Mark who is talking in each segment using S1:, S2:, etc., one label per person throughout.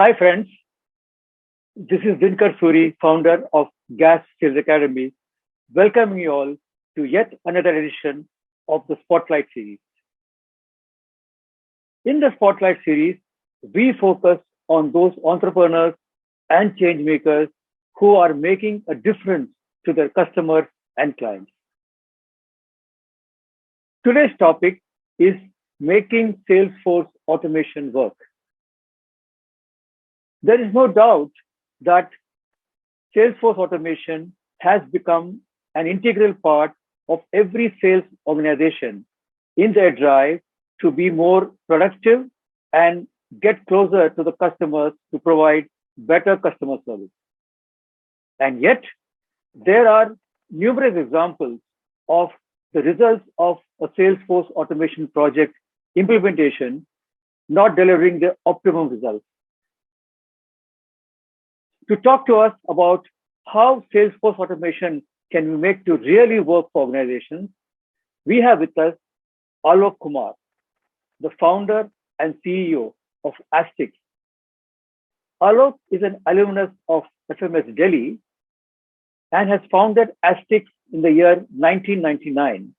S1: Hi friends, this is Dinkar Suri, founder of GASP Sales Academy, welcoming you all to yet another edition of the Spotlight series. In the Spotlight series, we focus on those entrepreneurs and change makers who are making a difference to their customers and clients. Today's topic is making Salesforce automation work. There is no doubt that Salesforce automation has become an integral part of every sales organization in their drive to be more productive and get closer to the customers to provide better customer service. And yet, there are numerous examples of the results of a Salesforce automation project implementation not delivering the optimum results. To talk to us about how Salesforce automation can be made to really work for organizations, we have with us Alok Kumar, the founder and CEO of Astix. Alok is an alumnus of FMS Delhi and has founded Astix in the year 1999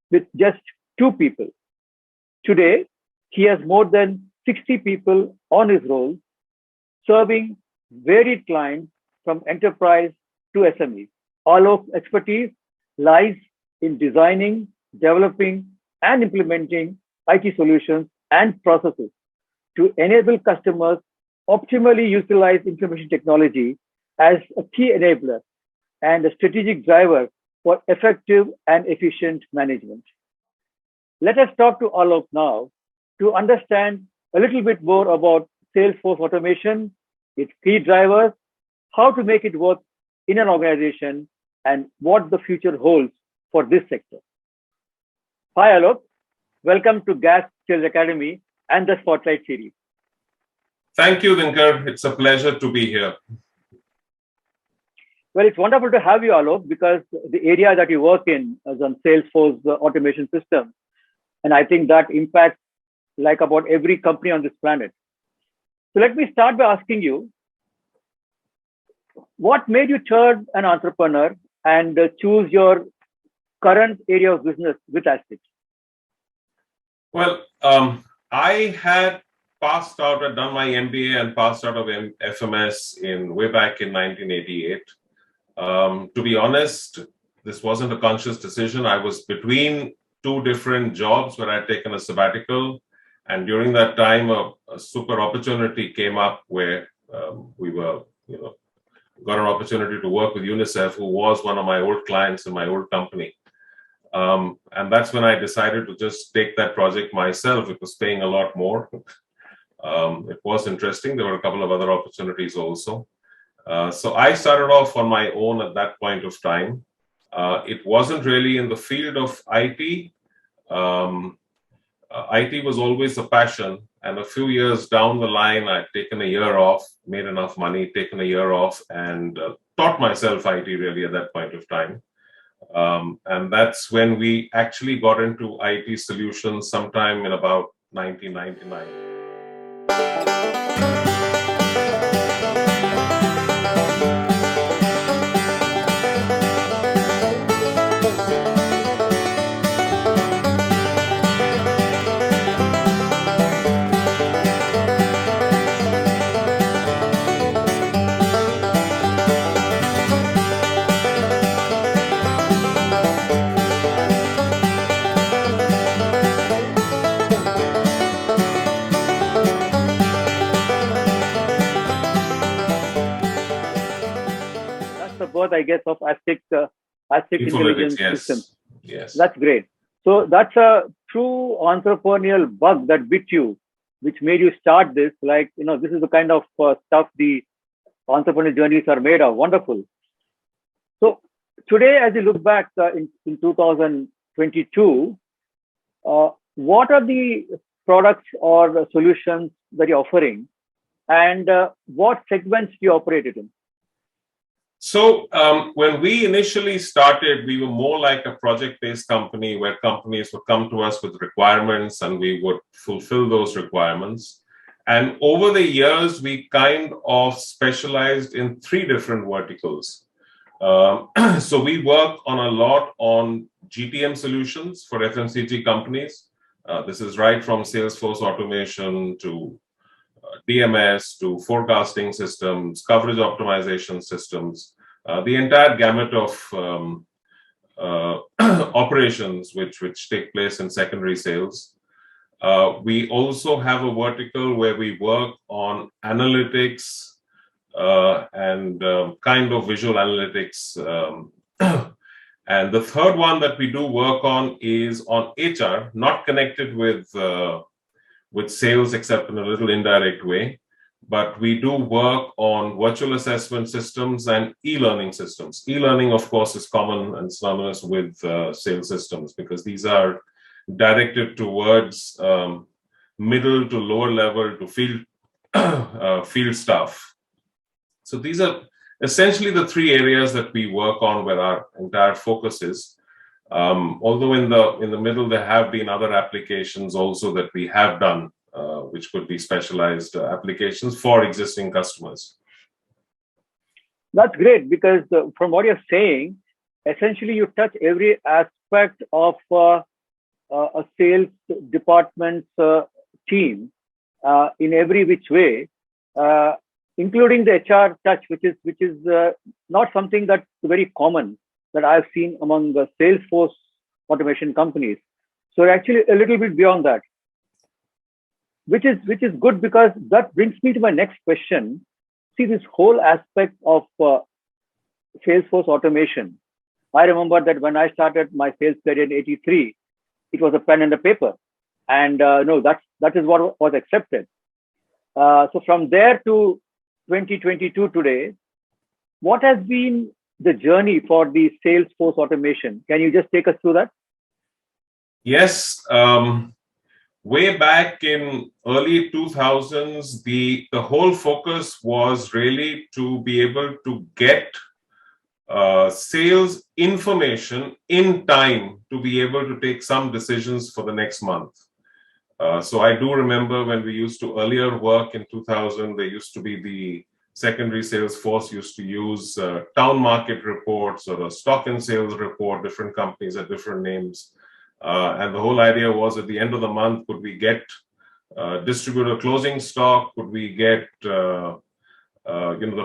S1: with just 2 people. Today, he has more than 60 people on his roll, serving varied clients from enterprise to SME. Alok's expertise lies in designing, developing, and implementing IT solutions and processes to enable customers optimally utilize information technology as a key enabler and a strategic driver for effective and efficient management. Let us talk to Alok now to understand a little bit more about Salesforce automation, its key drivers, how to make it work in an organization, and what the future holds for this sector. Hi, Alok. Welcome to GASP Sales Academy and the Spotlight series.
S2: Thank you, Dinkar. It's a pleasure to be here.
S1: Well, it's wonderful to have you, Alok, because the area that you work in is on Salesforce automation system. And I think that impacts like about every company on this planet. So let me start by asking you, what made you turn an entrepreneur and choose your current area of business with Astix?
S2: Well, I had passed out, I'd done my MBA and passed out of FMS way back in 1988. To be honest, this wasn't a conscious decision. I was between 2 different jobs where I'd taken a sabbatical. And during that time, a super opportunity came up where we were, got an opportunity to work with UNICEF, who was one of my old clients in my old company. And that's when I decided to just take that project myself. It was paying a lot more. It was interesting. There were a couple of other opportunities also. So I started off on my own at that point of time. It wasn't really in the field of IT. IT was always a passion. And a few years down the line, I'd taken a year off, made enough money, taken a year off, and taught myself IT really at that point of time. And that's when we actually got into IT solutions sometime in about 1999.
S1: Birth, I guess, of Astix intelligence
S2: yes.
S1: system.
S2: Yes.
S1: That's great. So that's a true entrepreneurial bug that bit you, which made you start this. Like, this is the kind of stuff the entrepreneurial journeys are made of. Wonderful. So today, as you look back in 2022, what are the products or solutions that you're offering, and what segments do you operate it in?
S2: So when we initially started, we were more like a project-based company where companies would come to us with requirements and we would fulfill those requirements. And over the years, we kind of specialized in three different verticals. So we work on a lot on GTM solutions for FMCG companies. This is right from Salesforce automation to DMS to forecasting systems, coverage optimization systems, the entire gamut of operations which take place in secondary sales. We also have a vertical where we work on analytics and kind of visual analytics. And the third one that we do work on is on HR, not connected with sales except in a little indirect way. But we do work on virtual assessment systems and e-learning systems. E-learning, of course, is common and synonymous with sales systems because these are directed towards middle to lower level to field staff. So these are essentially the three areas that we work on where our entire focus is. Although in the middle there have been other applications also that we have done, which could be specialized applications for existing customers.
S1: That's great because from what you're saying, essentially you touch every aspect of a sales department's team in every which way, including the HR touch, which is not something that's very common that I've seen among the Salesforce automation companies. So actually a little bit beyond that, which is good because that brings me to my next question. See, this whole aspect of Salesforce automation. I remember that when I started my sales career in '83, it was a pen and a paper, and no, that is what was accepted. So from there to 2022 today, what has been the journey for the Salesforce automation? Can you just take us through that?
S2: Yes. Way back in early 2000s, the whole focus was really to be able to get sales information in time to be able to take some decisions for the next month. So I do remember when we used to earlier work in 2000, there used to be the secondary sales force used to use town market reports or a stock and sales report, different companies had different names. And the whole idea was at the end of the month, could we get distributor closing stock? Could we get the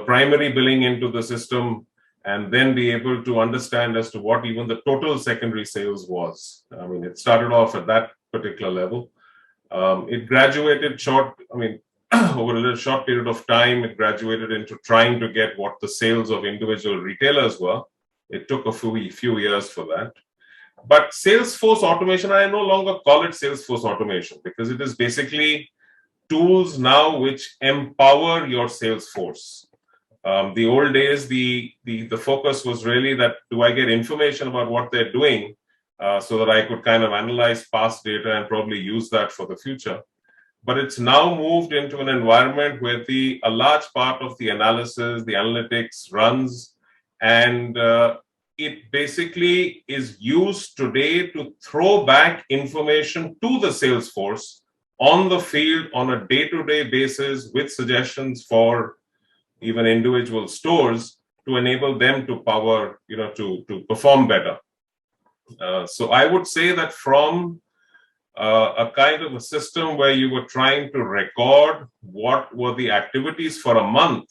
S2: primary billing into the system and then be able to understand as to what even the total secondary sales was? I mean, it started off at that particular level. It graduated over a little short period of time, it graduated into trying to get what the sales of individual retailers were. It took a few years for that. But Salesforce automation, I no longer call it Salesforce automation because it is basically tools now which empower your sales force. The old days, the focus was really that do I get information about what they're doing so that I could kind of analyze past data and probably use that for the future. But it's now moved into an environment where a large part of the analysis, the analytics runs, and it basically is used today to throw back information to the sales force on the field on a day-to-day basis with suggestions for even individual stores to enable them to to perform better. So I would say that from a kind of a system where you were trying to record what were the activities for a month,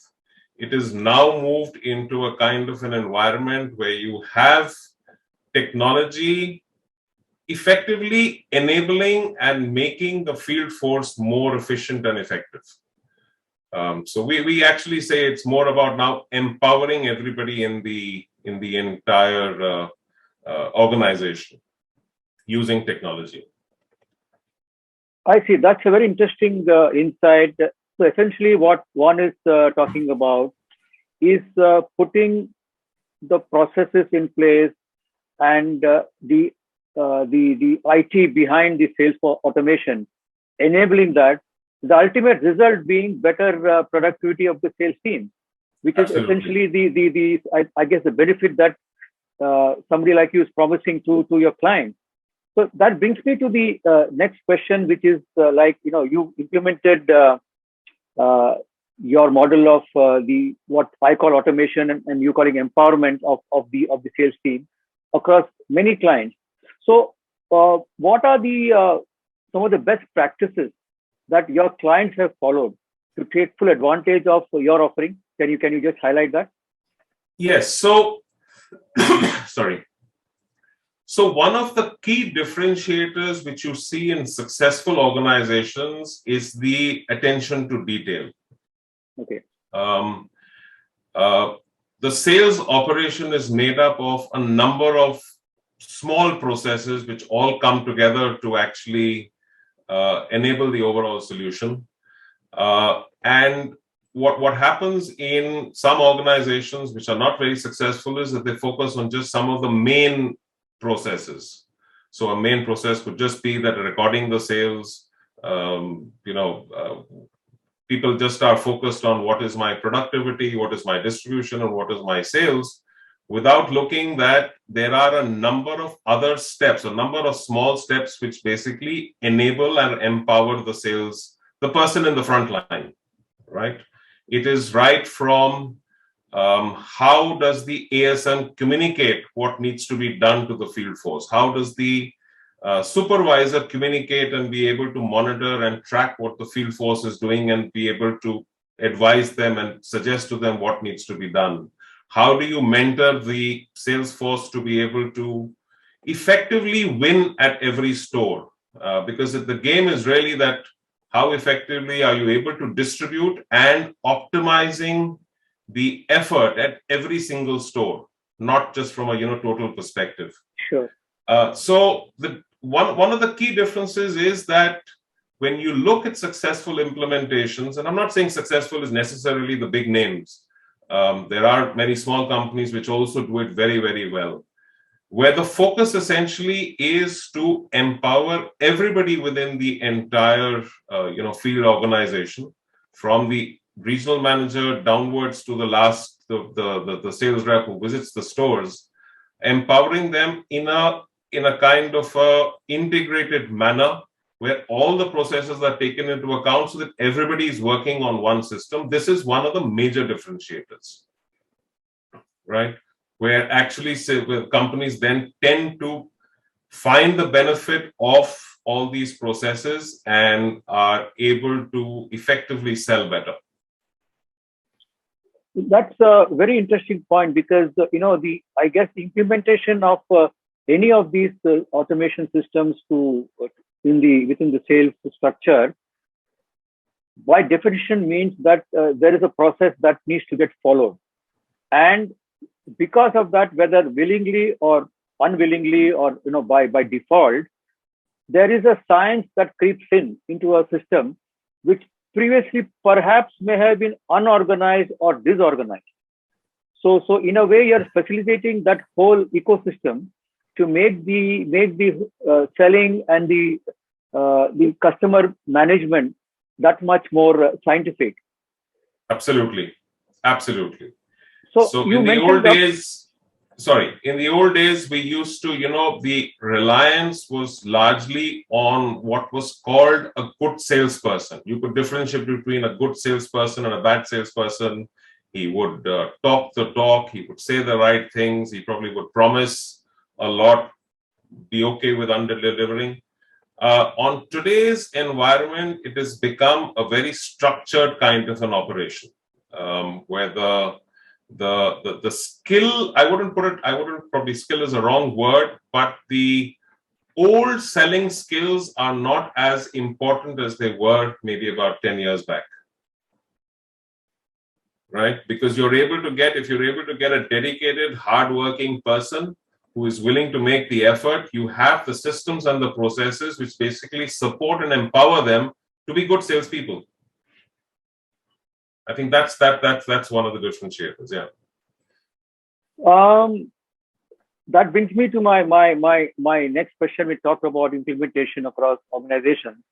S2: it is now moved into a kind of an environment where you have technology effectively enabling and making the field force more efficient and effective. So we actually say it's more about now empowering everybody in the entire organization using technology.
S1: I see. That's a very interesting insight. So essentially what one is talking about is putting the processes in place and the IT behind the sales for automation, enabling that, the ultimate result being better productivity of the sales team, which
S2: Absolutely.
S1: is essentially I guess the benefit that somebody like you is promising to your client. So that brings me to the next question, which is you implemented your model of the what I call automation and you calling empowerment of the sales team across many clients. So, what are the some of the best practices that your clients have followed to take full advantage of your offering? Can you just highlight that?
S2: Yes. So, sorry. So, one of the key differentiators which you see in successful organizations is the attention to detail.
S1: Okay.
S2: Um, uh, the sales operation is made up of a number of small processes which all come together to actually enable the overall solution. And what happens in some organizations which are not very successful is that they focus on just some of the main processes. So a main process could just be that recording the sales, people just are focused on what is my productivity, what is my distribution, and what is my sales, without looking that there are a number of other steps, a number of small steps which basically enable and empower the sales, the person in the front line, right? It is right from how does the ASM communicate what needs to be done to the field force? How does the supervisor communicate and be able to monitor and track what the field force is doing and be able to advise them and suggest to them what needs to be done? How do you mentor the sales force to be able to effectively win at every store? Because the game is really that how effectively are you able to distribute and optimizing the effort at every single store, not just from a total perspective.
S1: Sure.
S2: So the one of the key differences is that when you look at successful implementations, and I'm not saying successful is necessarily the big names. There are many small companies which also do it very, very well, where the focus essentially is to empower everybody within the entire field organization, from the regional manager downwards to the last the sales rep who visits the stores, empowering them in a kind of a integrated manner where all the processes are taken into account so that everybody is working on one system. This is one of the major differentiators, right? Where actually where companies then tend to find the benefit of all these processes and are able to effectively sell better.
S1: That's a very interesting point because I guess the implementation of any of these automation systems within the sales structure by definition means that there is a process that needs to get followed, and because of that, whether willingly or unwillingly or by default, there is a science that creeps into a system which previously perhaps may have been unorganized or disorganized. So in a way, you're facilitating that whole ecosystem to make the selling and the customer management that much more scientific.
S2: Absolutely.
S1: So
S2: in the old days, we used to, the reliance was largely on what was called a good salesperson. You could differentiate between a good salesperson and a bad salesperson. He would talk the talk, he would say the right things, he probably would promise a lot, be okay with under-delivering. On today's environment, it has become a very structured kind of an operation, where the skill, I wouldn't probably skill is a wrong word, but the old selling skills are not as important as they were maybe about 10 years back. Right? Because if you're able to get a dedicated, hardworking person who is willing to make the effort, you have the systems and the processes which basically support and empower them to be good salespeople. I think that's one of the differentiators. Yeah.
S1: That brings me to my next question. We talked about implementation across organizations.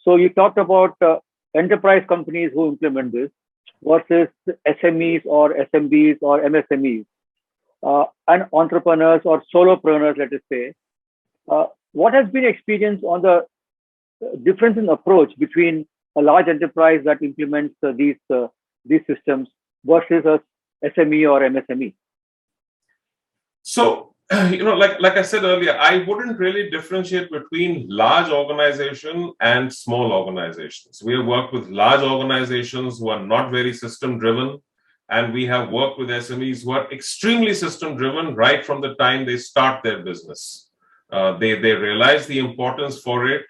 S1: So you talked about enterprise companies who implement this versus SMEs or SMBs or MSMEs and entrepreneurs or solopreneurs, let us say. What has been experienced on the difference in approach between a large enterprise that implements these systems versus a SME or MSME?
S2: So, like I said earlier, I wouldn't really differentiate between large organization and small organizations. We have worked with large organizations who are not very system driven, and we have worked with SMEs who are extremely system driven right from the time they start their business. They realize the importance for it.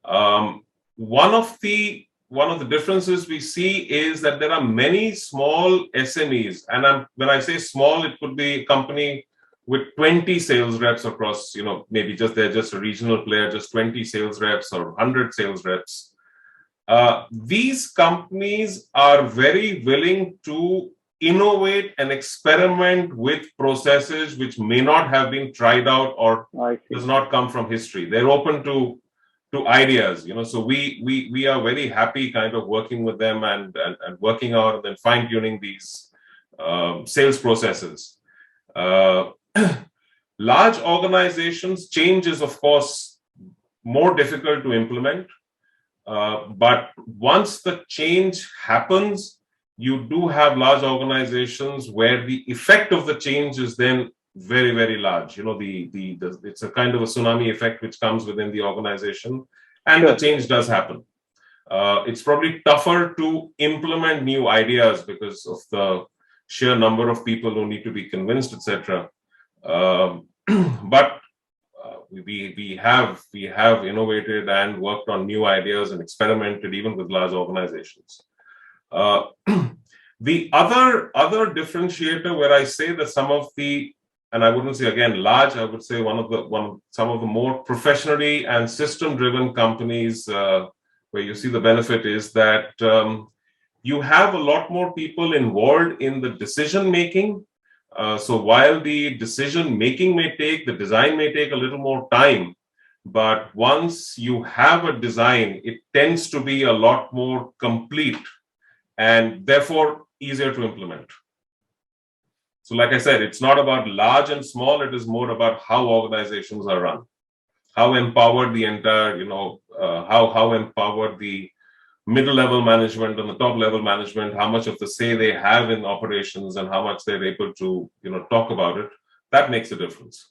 S2: One of the differences we see is that there are many small SMEs, and when I say small, it could be a company with 20 sales reps across, maybe they're just a regional player, just 20 sales reps or 100 sales reps. These companies are very willing to innovate and experiment with processes which may not have been tried out or does not come from history. They're open to ideas, so we are very happy kind of working with them and working out and then fine-tuning these sales processes. Large organizations, change is of course more difficult to implement, but once the change happens, you do have large organizations where the effect of the change is then very, very large. It's a kind of a tsunami effect which comes within the organization, and the change does happen. It's probably tougher to implement new ideas because of the sheer number of people who need to be convinced, etc. But we have innovated and worked on new ideas and experimented even with large organizations. The other differentiator where I say that some of the, and I wouldn't say again large, I would say some of the more professionally and system driven companies where you see the benefit is that you have a lot more people involved in the decision making. So while the decision making the design may take a little more time, but once you have a design, it tends to be a lot more complete and therefore easier to implement. So like I said, it's not about large and small, it is more about how organizations are run, how empowered the entire, how empowered the middle level management and the top level management, how much of the say they have in operations and how much they're able to, talk about it. That makes a difference.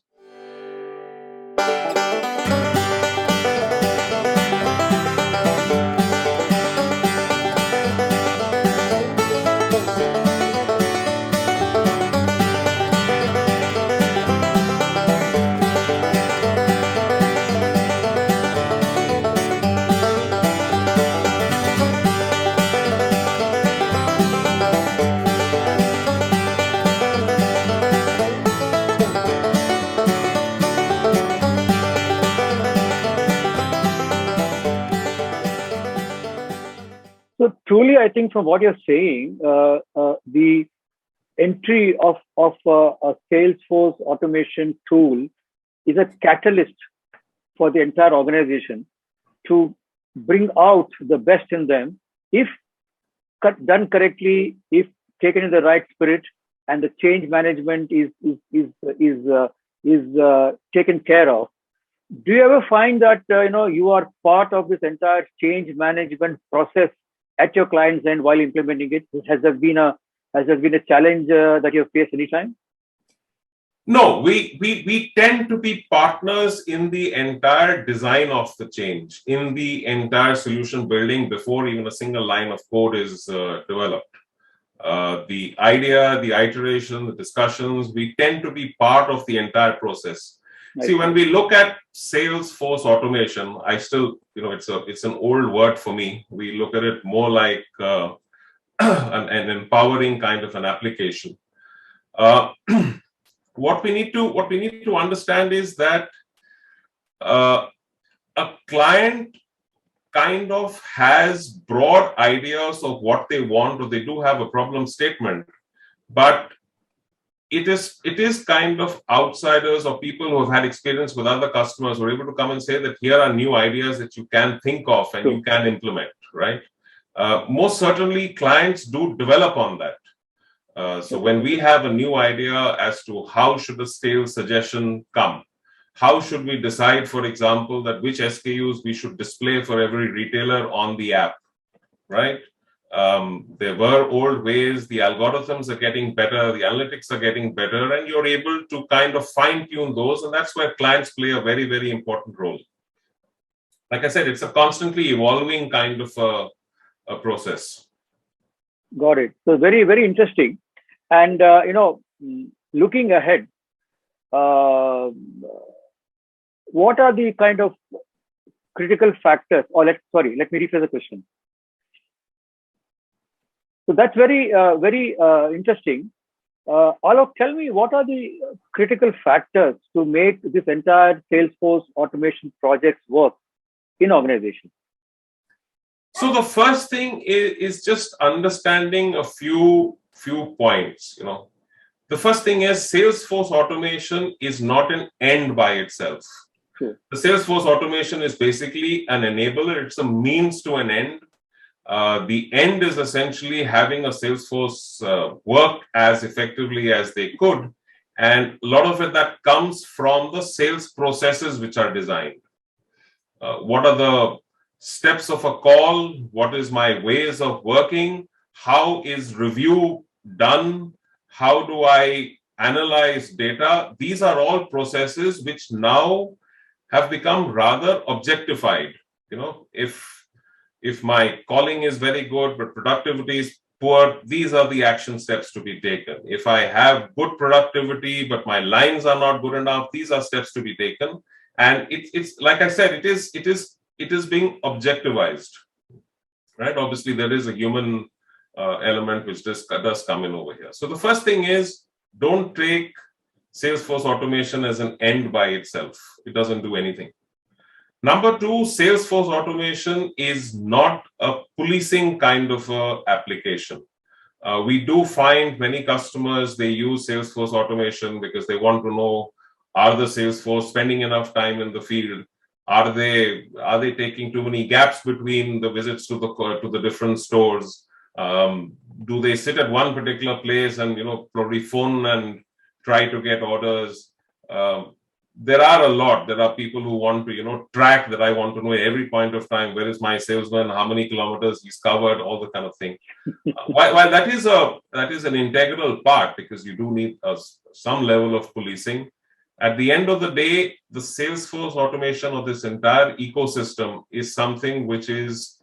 S1: So truly, I think from what you're saying, the entry of a Salesforce automation tool is a catalyst for the entire organization to bring out the best in them if done correctly, if taken in the right spirit, and the change management is taken care of. Do you ever find that you are part of this entire change management process at your client's end while implementing it? Has there been a challenge that you've faced anytime?
S2: No, we tend to be partners in the entire design of the change, in the entire solution building before even a single line of code is developed. The idea, the iteration, the discussions, we tend to be part of the entire process. See, when we look at Salesforce automation, I still, it's an old word for me. We look at it more like an empowering kind of an application. What we need to understand is that a client kind of has broad ideas of what they want, or they do have a problem statement, but it is kind of outsiders or people who have had experience with other customers who are able to come and say that here are new ideas that you can think of and you can implement, right? Most certainly, clients do develop on that. So when we have a new idea as to how should a sales suggestion come, how should we decide, for example, that which SKUs we should display for every retailer on the app? right? There were old ways, the algorithms are getting better, the analytics are getting better, and you're able to kind of fine tune those. And that's where clients play a very, very important role. Like I said, it's a constantly evolving kind of a process.
S1: Got it. So very, very interesting. And, looking ahead, uh, what are the kind of critical factors, or let me rephrase the question. So that's very interesting. Alok, tell me, what are the critical factors to make this entire Salesforce automation projects work in organizations?
S2: So the first thing is just understanding a few points. The first thing is Salesforce automation is not an end by itself.
S1: Sure.
S2: The Salesforce automation is basically an enabler. It's a means to an end. The end is essentially having a Salesforce work as effectively as they could. And a lot of it that comes from the sales processes which are designed. What are the steps of a call? What is my ways of working? How is review done? How do I analyze data? These are all processes which now have become rather objectified. If my calling is very good, but productivity is poor, these are the action steps to be taken. If I have good productivity, but my lines are not good enough, these are steps to be taken. And it's like I said, it is being objectivized, right? Obviously, there is a human element which does come in over here. So the first thing is, don't take Salesforce automation as an end by itself. It doesn't do anything. Number two, Salesforce automation is not a policing kind of application. We do find many customers, they use Salesforce automation because they want to know, are the Salesforce spending enough time in the field? Are they taking too many gaps between the visits to the different stores? Do they sit at one particular place and probably phone and try to get orders? There are a lot. There are people who want to track that. I want to know every point of time, where is my salesman, how many kilometers he's covered, all the kind of thing. While that is an integral part, because you do need some level of policing. At the end of the day, the Salesforce automation of this entire ecosystem is something which is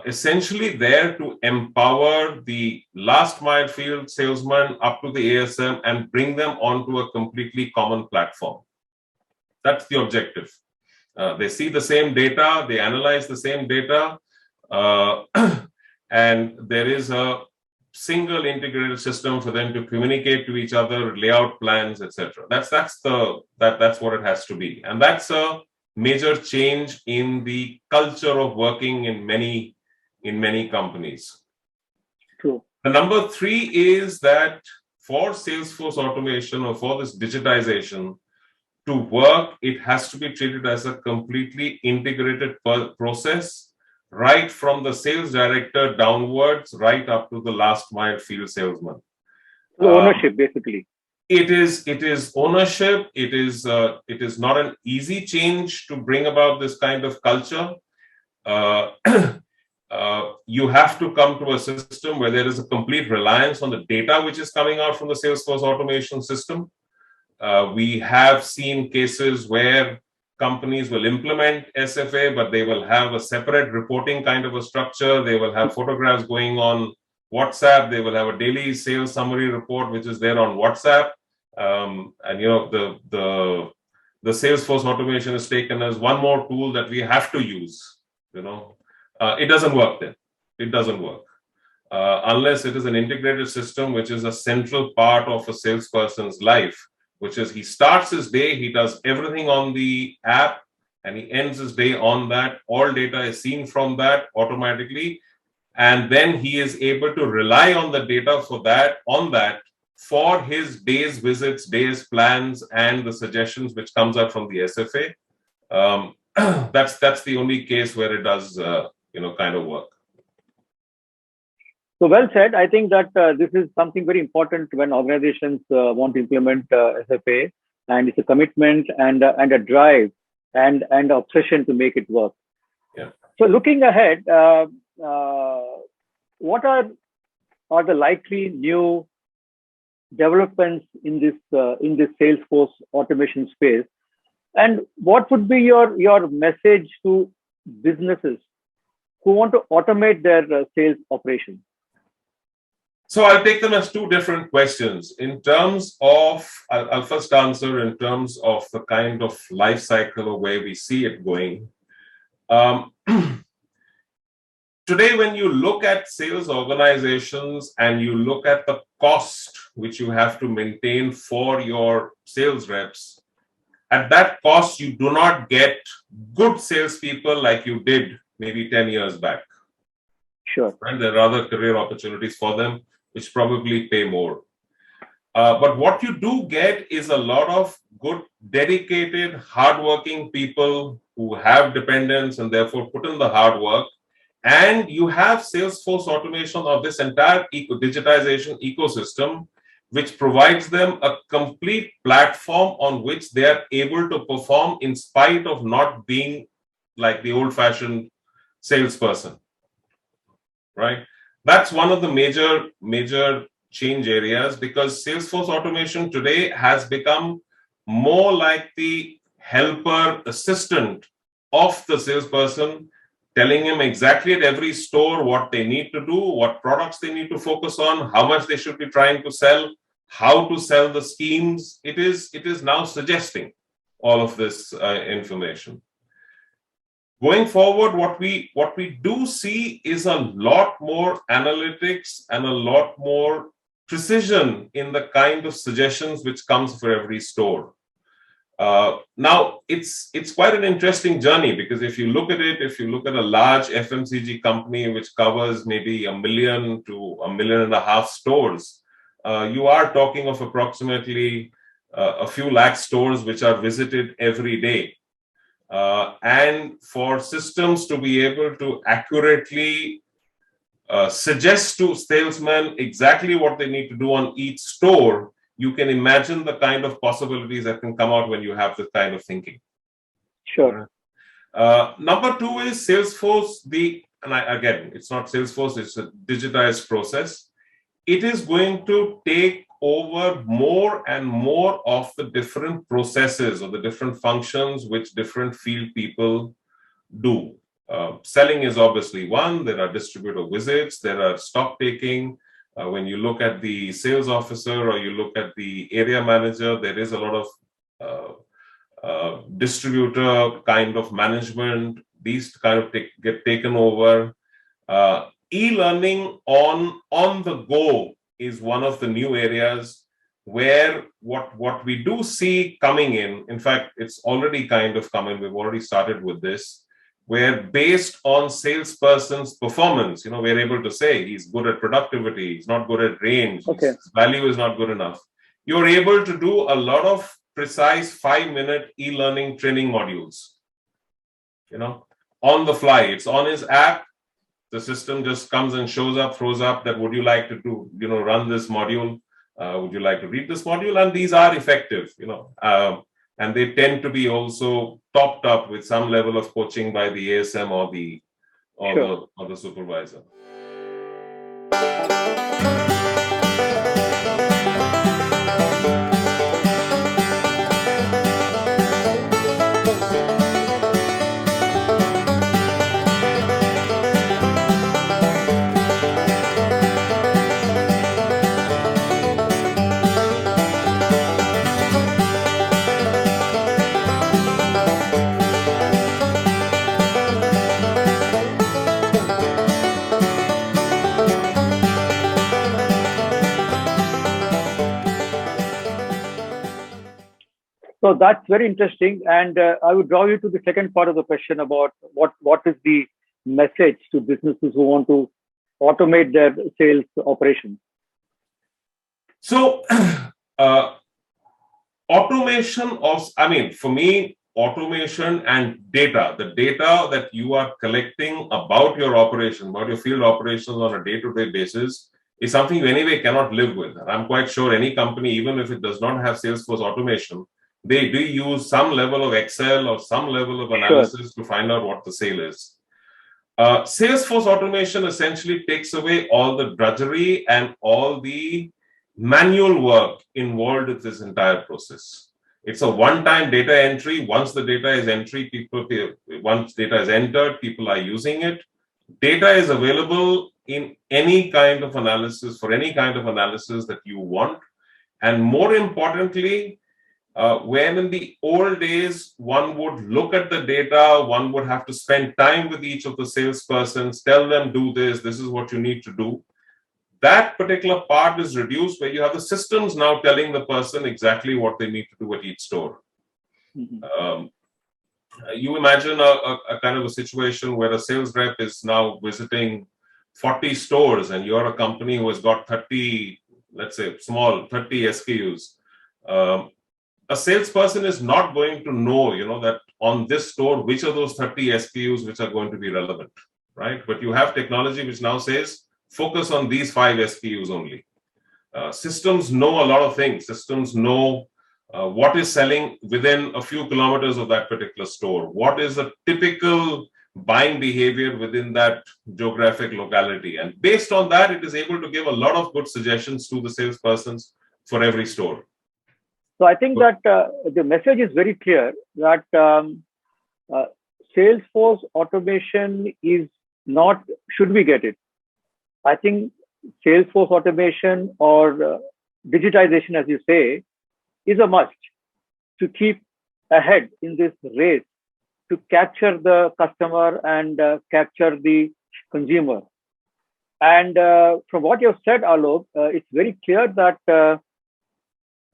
S2: essentially there to empower the last mile field salesman up to the ASM and bring them onto a completely common platform. That's the objective. They see the same data, they analyze the same data, and there is a single integrated system for them to communicate to each other, lay out plans, etc. That's what it has to be, and that's a major change in the culture of working in many companies.
S1: True.
S2: The number three is that for Salesforce automation or for this digitization to work, it has to be treated as a completely integrated process, right from the sales director downwards, right up to the last mile field salesman.
S1: So ownership, basically.
S2: It is ownership. It is not an easy change to bring about this kind of culture. You have to come to a system where there is a complete reliance on the data which is coming out from the Salesforce automation system. We have seen cases where companies will implement SFA, but they will have a separate reporting kind of a structure. They will have photographs going on WhatsApp. They will have a daily sales summary report, which is there on WhatsApp. And the Salesforce automation is taken as one more tool that we have to use. It doesn't work then. It doesn't work. Unless it is an integrated system, which is a central part of a salesperson's life, which is he starts his day, he does everything on the app, and he ends his day on that. All data is seen from that automatically. And then he is able to rely on the data for his day's visits, day's plans, and the suggestions which comes out from the SFA. That's the only case where it does, kind of work.
S1: So well said. I think that this is something very important when organizations want to implement SFA, and it's a commitment and a drive and obsession to make it work.
S2: Yeah.
S1: So looking ahead, what are the likely new developments in this Salesforce automation space, and what would be your message to businesses who want to automate their sales operations?
S2: So I'll take them as two different questions. In terms of, I'll first answer in terms of the kind of life cycle or where we see it going. Today, when you look at sales organizations and you look at the cost which you have to maintain for your sales reps, at that cost, you do not get good salespeople like you did maybe 10 years back.
S1: Sure.
S2: And there are other career opportunities for them, which probably pay more. But what you do get is a lot of good, dedicated, hardworking people who have dependents and therefore put in the hard work. And you have Salesforce automation of this entire digitization ecosystem, which provides them a complete platform on which they are able to perform in spite of not being like the old-fashioned salesperson, right? That's one of the major change areas, because Salesforce automation today has become more like the helper assistant of the salesperson, telling him exactly at every store what they need to do, what products they need to focus on, how much they should be trying to sell, how to sell the schemes. It is now suggesting all of this information. Going forward, what we do see is a lot more analytics and a lot more precision in the kind of suggestions which comes for every store. Now, it's quite an interesting journey, because if you look at a large FMCG company which covers maybe 1 million to 1.5 million stores, you are talking of approximately a few lakh stores which are visited every day. And for systems to be able to accurately suggest to salesmen exactly what they need to do on each store, you can imagine the kind of possibilities that can come out when you have this kind of thinking.
S1: Sure.
S2: Number two is Salesforce. Again, it's not Salesforce, it's a digitized process. It is going to take over more and more of the different processes or the different functions which different field people do. Selling is obviously one. There are distributor visits, there are stock taking. When you look at the sales officer or you look at the area manager, there is a lot of distributor kind of management. These kind of get taken over. E-learning on the go is one of the new areas where what we do see coming in fact, it's already kind of come in. We've already started with this, where based on salesperson's performance, we're able to say he's good at productivity, he's not good at range, his value is not good enough. You're able to do a lot of precise 5-minute e-learning training modules, on the fly. It's on his app. The system just comes and shows up, throws up that, would you like to do, run this module? Would you like to read this module? And these are effective, and they tend to be also topped up with some level of coaching by the ASM or the supervisor.
S1: So that's very interesting. And I would draw you to the second part of the question about what is the message to businesses who want to automate their sales operations.
S2: So automation for me, automation and data, the data that you are collecting about your operation, about your field operations on a day-to-day basis, is something you anyway cannot live with. And I'm quite sure any company, even if it does not have Salesforce automation, they do use some level of Excel or some level of analysis to find out what the sale is. Salesforce automation essentially takes away all the drudgery and all the manual work involved with this entire process. It's a one-time data entry. Once the data is once data is entered, people are using it. Data is available in any kind of analysis for any kind of analysis that you want. And more importantly, when in the old days, one would look at the data, one would have to spend time with each of the salespersons, tell them, do this is what you need to do. That particular part is reduced where you have the systems now telling the person exactly what they need to do at each store. Mm-hmm. You imagine a kind of a situation where a sales rep is now visiting 40 stores and you're a company who has got 30, let's say small 30 SKUs. A salesperson is not going to know, that on this store, which of those 30 SKUs which are going to be relevant, right? But you have technology which now says, focus on these 5 SKUs only. Systems know a lot of things. Systems know what is selling within a few kilometers of that particular store. What is the typical buying behavior within that geographic locality? And based on that, it is able to give a lot of good suggestions to the salespersons for every store.
S1: So I think that the message is very clear that Salesforce automation is not, should we get it? I think Salesforce automation or digitization, as you say, is a must to keep ahead in this race to capture the customer and capture the consumer. And from what you have said, Alok, it's very clear that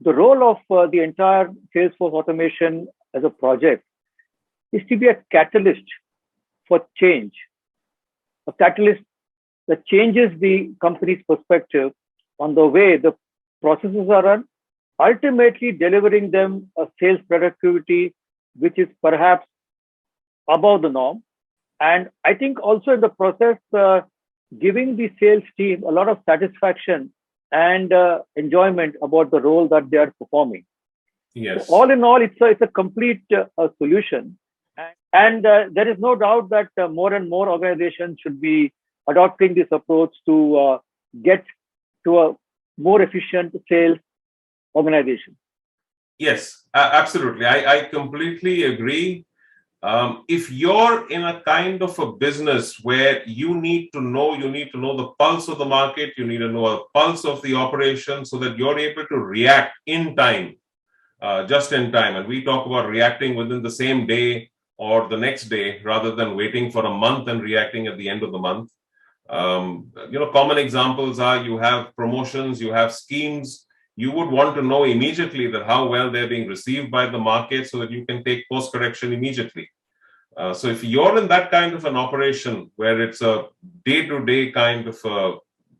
S1: the role of the entire Salesforce automation as a project is to be a catalyst for change, a catalyst that changes the company's perspective on the way the processes are run, ultimately delivering them a sales productivity which is perhaps above the norm. And I think also in the process, giving the sales team a lot of satisfaction and enjoyment about the role that they are performing.
S2: Yes.
S1: So all in all, it's a complete solution. And there is no doubt that more and more organizations should be adopting this approach to get to a more efficient sales organization.
S2: Yes, absolutely. I completely agree. If you're in a kind of a business where you need to know the pulse of the market, you need to know a pulse of the operation so that you're able to react in time, just in time. And we talk about reacting within the same day or the next day rather than waiting for a month and reacting at the end of the month. Common examples are you have promotions, you have schemes. You would want to know immediately that how well they're being received by the market so that you can take course correction immediately. So if you're in that kind of an operation where it's a day-to-day kind of a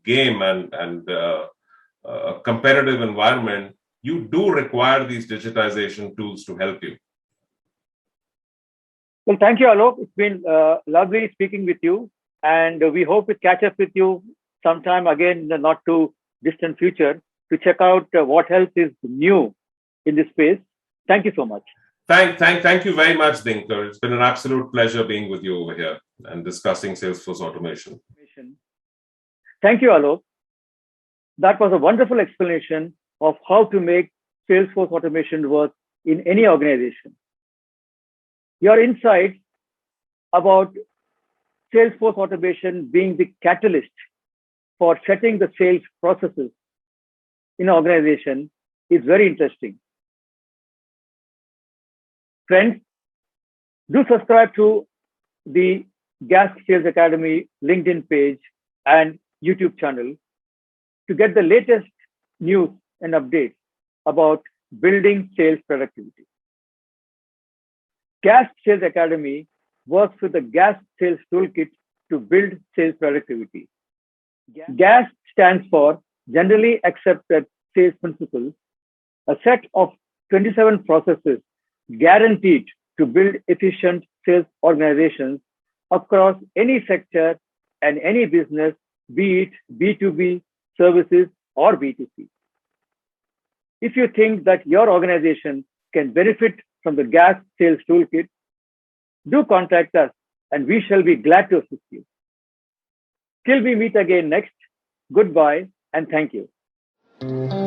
S2: game and a competitive environment, you do require these digitization tools to help you.
S1: Well, thank you, Alok. It's been lovely speaking with you. And we hope to catch up with you sometime again in the not too distant future to check out what else is new in this space. Thank you so much.
S2: Thank you very much, Dinkar. It's been an absolute pleasure being with you over here and discussing Salesforce automation.
S1: Thank you, Alok. That was a wonderful explanation of how to make Salesforce automation work in any organization. Your insights about Salesforce automation being the catalyst for setting the sales processes in an organization is very interesting. Friends, do subscribe to the GASP Sales Academy LinkedIn page and YouTube channel to get the latest news and updates about building sales productivity. GASP Sales Academy works with the GASP Sales Toolkit to build sales productivity. GASP stands for Generally Accepted Sales Principles, a set of 27 processes guaranteed to build efficient sales organizations across any sector and any business, be it B2B, services, or B2C. If you think that your organization can benefit from the GASP Sales Toolkit, do contact us and we shall be glad to assist you. Till we meet again next, goodbye and thank you.